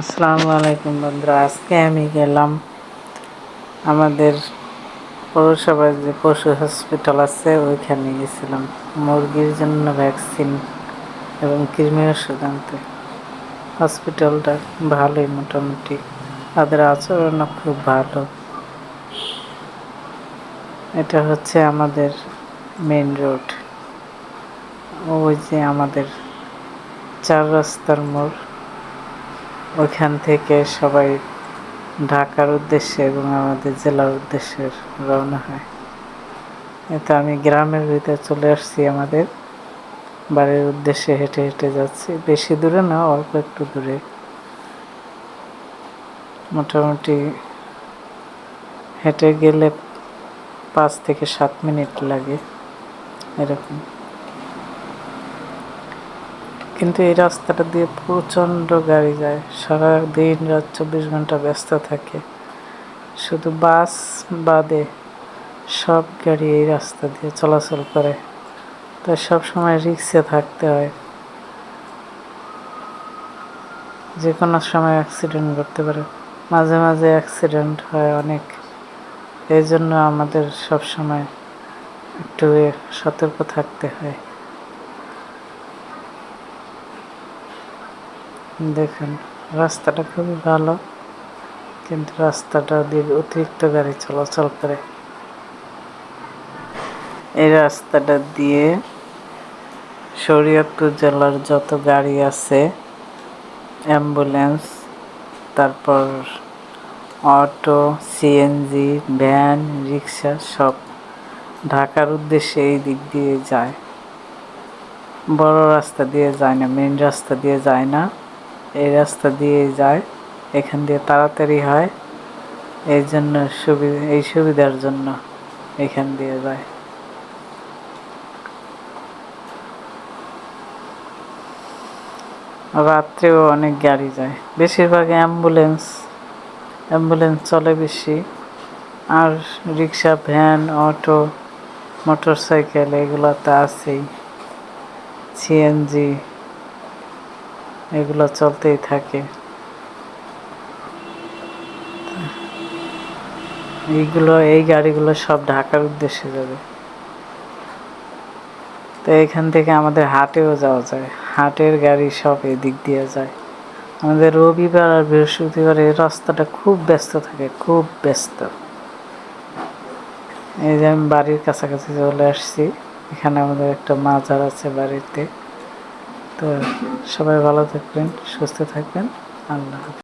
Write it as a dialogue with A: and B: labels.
A: আসসালামু আলাইকুম বন্ধুরা। আজকে আমি গেলাম আমাদের পৌরসভায় যে পশু হসপিটাল আছে ওইখানে গেছিলাম মুরগির জন্য ভ্যাকসিন এবং কৃমি ওষুধ আনতে। হসপিটালটা ভালোই, মোটামুটি তাদের আচরণও খুব ভালো। এটা হচ্ছে আমাদের মেইন রোড, ওই যে আমাদের 4 রাস্তার মোড়, ওইখান থেকে সবাই ঢাকার উদ্দেশ্যে এবং আমাদের জেলার উদ্দেশ্যে রওনা হয়। তো আমি গ্রামের ভিতরে চলে আসছি, আমাদের বাড়ির উদ্দেশ্যে হেঁটে হেঁটে যাচ্ছি। বেশি দূরে না, অল্প একটু দূরে, মোটামুটি হেঁটে গেলে 5 থেকে 7 মিনিট লাগে এরকম। কিন্তু এই রাস্তাটা দিয়ে প্রচণ্ড গাড়ি যায়, সারা দিন রাত 24 ঘন্টা ব্যস্ত থাকে। শুধু বাস বাদে সব গাড়ি এই রাস্তা দিয়ে চলাচল করে, তাই সবসময় রিক্সে থাকতে হয়। যে কোনো সময় অ্যাক্সিডেন্ট ঘটতে পারে, মাঝে মাঝে অ্যাক্সিডেন্ট হয় অনেক। এই জন্য আমাদের সবসময় একটু সতর্ক থাকতে হয়। দেখুন, রাস্তাটা খুবই ভালো, কিন্তু রাস্তাটা দিয়ে অতিরিক্ত গাড়ি চলাচল করে। এই রাস্তাটা দিয়ে শরীয়তপুর জেলার যত গাড়ি আছে, অ্যাম্বুলেন্স, তারপর অটো, সিএনজি, ভ্যান, রিক্সা সব ঢাকার উদ্দেশ্যে এই দিক দিয়ে যায়। বড় রাস্তা দিয়ে যায় না, মেন রাস্তা দিয়ে যায় না, এই রাস্তা দিয়েই যায়। এখান দিয়ে তাড়াতাড়ি হয়, এই জন্য এই সুবিধার জন্য এখান দিয়ে যায়। রাত্রেও অনেক গাড়ি যায়, বেশিরভাগ অ্যাম্বুলেন্স চলে বেশি, আর রিক্সা, ভ্যান, অটো, মোটরসাইকেল এগুলো তো আছেই, সিএনজি এগুলো চলতেই থাকে। এই গাড়িগুলো সব ঢাকার উদ্দেশ্যে যাবে। তো এখান থেকে আমাদের হাটেও যাওয়া যায়, হাটের গাড়ি সব এদিক দিয়ে যায়। আমাদের রবিবার আর বৃহস্পতিবার এই রাস্তাটা খুব ব্যস্ত থাকে, খুব ব্যস্ত। এই যে আমি বাড়ির কাছাকাছি চলে আসছি, এখানে আমাদের একটা মাজার আছে বাড়িতে। তো সবাই ভালো থাকবেন, সুস্থ থাকবেন। আল্লাহ হাফেজ।